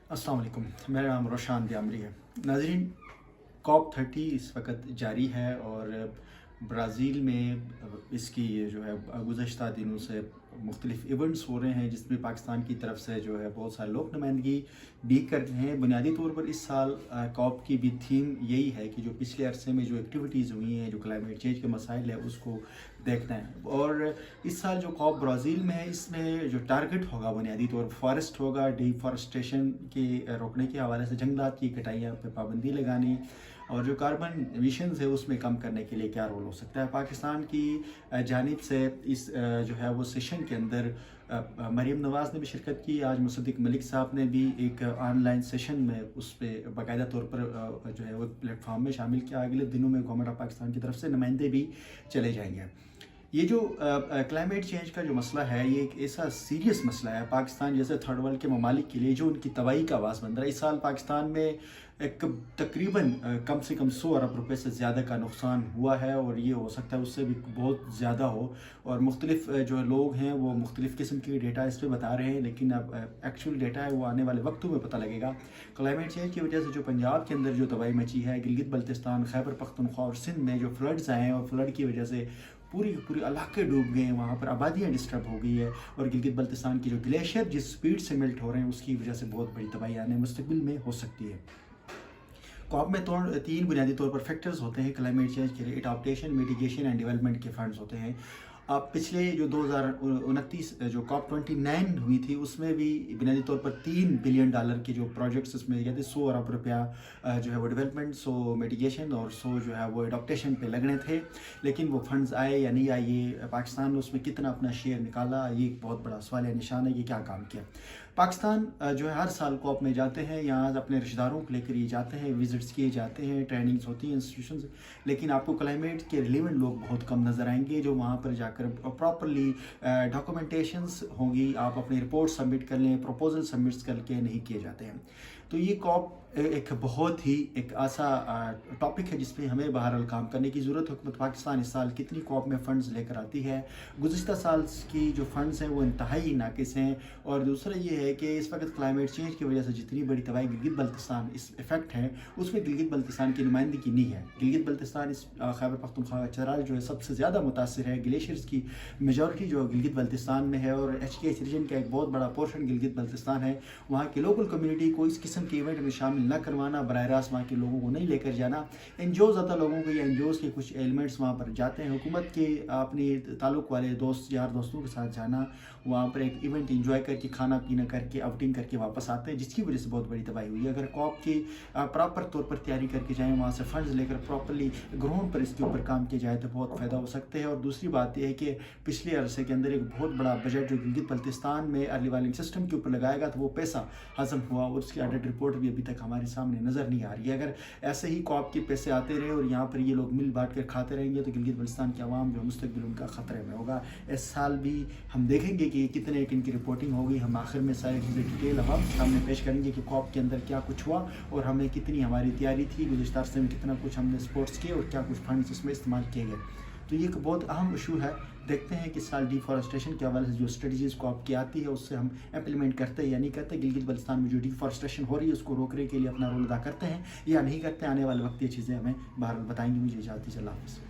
अस्सलाम वालेकुम। मेरा नाम रोशान दियामरी है। नाज़रीन, COP30 इस वक्त जारी है और ब्राज़ील में इसकी जो है गुज़श्ता दिनों से मुख्तलिफ़ इवेंट्स हो रहे हैं, जिसमें पाकिस्तान की तरफ से जो है बहुत सारे लोग नुमाइंदगी भी कर रहे हैं। बुनियादी तौर पर इस साल COP की भी थीम यही है कि जो पिछले अरसे में जो एक्टिविटीज़ हुई हैं, जो क्लाइमेट चेंज के मसाइल है, उसको देखना है। और इस साल जो COP ब्राज़ील में है, इसमें जो टारगेट होगा बुनियादी तौर पर फॉरेस्ट होगा, डिफॉरेस्टेशन के रोकने के हवाले से जंगलात की कटाइयाँ पर पाबंदी लगानी, और जो कार्बन एमिशंस है उसमें कम करने के लिए क्या रोल हो सकता है। पाकिस्तान की जानिब से इस जो है वो सेशन के अंदर मरीम नवाज़ ने भी शिरकत की। आज मुसद्दिक मलिक साहब ने भी एक ऑनलाइन सेशन में उस पर बाकायदा तौर पर जो है वो प्लेटफॉर्म में शामिल किया। अगले दिनों में गवर्नमेंट ऑफ पाकिस्तान की तरफ से नुमाइंदे भी चले जाएंगे। ये जो क्लाइमेट चेंज का जो मसला है, ये एक ऐसा सीरियस मसला है पाकिस्तान जैसे थर्ड वर्ल्ड के ममालिक के लिए, जो उनकी तबाही का आवाज़ बन रहा है। इस साल पाकिस्तान में एक तकरीबन कम से कम 100 अरब रुपए से ज़्यादा का नुकसान हुआ है, और ये हो सकता है उससे भी बहुत ज़्यादा हो। और मुख्तलिफ जो लोग हैं वो मुख्तलिफ़ किस्म की डेटा इस पर बता रहे हैं, लेकिन अब एक्चुअल डेटा है वो आने वाले वक्तों में पता लगेगा। क्लाइमेट चेंज की वजह से जो पंजाब के अंदर जो तबाही मची है, गिलगित बल्तिस्तान, खैबर पख्तूनख्वा और सिंध में जो फ्लड्स आए हैं, और फ्लड की वजह से पूरी इलाके डूब गए हैं, वहाँ पर आबादियाँ डिस्टर्ब हो गई है। और गिलगित बल्तिस्तान की जो ग्लेशियर जिस स्पीड से मेल्ट हो रहे हैं, उसकी वजह से बहुत बड़ी तबाही आने मुस्तकबिल में हो सकती है। COP में तीन बुनियादी तौर पर फैक्टर्स होते हैं क्लाइमेट चेंज के लिए। एडाप्टेशन, मिटिगेशन एंड डेवलपमेंट के फंड्स होते हैं। अब पिछले जो 2029 जो COP29 हुई थी, उसमें भी बुनियादी तौर पर $3 बिलियन के जो प्रोजेक्ट्स उसमें गए थे। 100 अरब रुपया जो है वो डेवलपमेंट, 100 मिटिगेशन और 100 जो है वो एडाप्टेशन पे लगने थे। लेकिन वो फंड्स आए या नहीं आए, ये पाकिस्तान ने उसमें कितना अपना शेयर निकाला, ये एक बहुत बड़ा सवाल है, निशान है कि क्या काम किया। पाकिस्तान जो है हर साल COP में जाते हैं, यहाँ अपने रिश्तेदारों को लेकर ये जाते हैं, विजिट्स किए जाते हैं, ट्रेनिंग्स होती हैं इंस्टीट्यूशन से। लेकिन आपको क्लाइमेट के रिलेवेंट लोग बहुत कम नज़र आएंगे, जो वहाँ पर जाकर प्रॉपरली डॉक्यूमेंटेशंस होंगी, आप अपनी रिपोर्ट सबमिट कर लें, प्रपोजल सबमिट करके नहीं किए जाते हैं। तो ये COP एक बहुत ही एक ऐसा टॉपिक है जिसमें हमें बहरहाल काम करने की ज़रूरत है। हुकूमत पाकिस्तान इस साल कितनी COP में फ़ंड्स लेकर आती है, गुज़िश्ता साल की जो फ़ंड्स हैं वो इंतहाई नाकिस हैं। और दूसरा ये है कि इस वक्त क्लाइमेट चेंज की वजह से जितनी बड़ी तबाही गिलगित बल्तिस्तान इस इफेक्ट है, उसमें गिलगित बल्तिस्तान की नुमाइंदगी नहीं है। गिलगित बल्तिस्तान इस खैबर पख्तूनख्वा का चराल जो है सबसे ज़्यादा मुतासर है। ग्लेशियर्स की मेजॉरिटी जो गिलगित बल्तिस्तान में है, और HKH रीजन का एक बहुत बड़ा पोर्शन गिलगित बल्तिस्तान है। वहाँ की लोकल कम्युनिटी को इस किस्म के इवेंट में शामिल न करवाना, बराह रास्त वहाँ के लोगों को नहीं लेकर जाना। NGOs आता लोगों को या NGOs के कुछ एलिमेंट्स वहाँ पर जाते हैं, हुकूमत के अपने ताल्लुक़ वाले दोस्त यार दोस्तों के साथ जाना, वहाँ पर एक इवेंट इंजॉय करके खाना पीना करके आउटिंग करके वापस आते हैं, जिसकी वजह से बहुत बड़ी तबाही हुई है। अगर COP की प्रॉपर तौर पर तैयारी करके जाएँ, वहाँ से फंड्स लेकर प्रॉपरली ग्राउंड पर इसके ऊपर काम किया जाए तो बहुत फ़ायदा हो सकता है। और दूसरी बात यह है कि पिछले अरसे के अंदर एक बहुत बड़ा बजट जो गिलगित बल्तिस्तान में अर्ली वार्निंग सिस्टम के ऊपर लगाएगा, तो वो पैसा हज़म हुआ, और उसकी ऑडिट रिपोर्ट भी अभी तक हमारे सामने नज़र नहीं आ रही है। अगर ऐसे ही COP के पैसे आते रहे और यहाँ पर ये लोग मिल बांट कर खाते रहेंगे, तो गिलगित बल्तिस्तान के अवाम जो मुस्तकबिल उनका ख़तरे में होगा। इस साल भी हम देखेंगे कि कितने इनकी रिपोर्टिंग होगी। हम आखिर में सारी चीज़ें डिटेल हम सामने पेश करेंगे कि COP के अंदर क्या कुछ हुआ, और हमें कितनी हमारी तैयारी थी, गुज़श्ता अरसे में कितना कुछ हमने स्पोर्ट्स किए, और क्या कुछ फंड्स इसमें इस्तेमाल किए गए। तो ये एक बहुत अहम इशू है। देखते हैं कि इस साल डिफॉरेस्टेशन के हवाले से जो स्ट्रेटजीज COP की आती है, उससे हम इम्प्लीमेंट करते हैं या नहीं करते। गिलगित बल्तिस्तान में जो डिफॉरेस्टेशन हो रही है उसको रोकने के लिए अपना रोल अदा करते हैं या नहीं करते। आने वाले वक्त ये चीज़ें हमें बहरहाल बताएंगी। मुझे इजाज़त दीजिए, अल्लाह हाफ़िज़।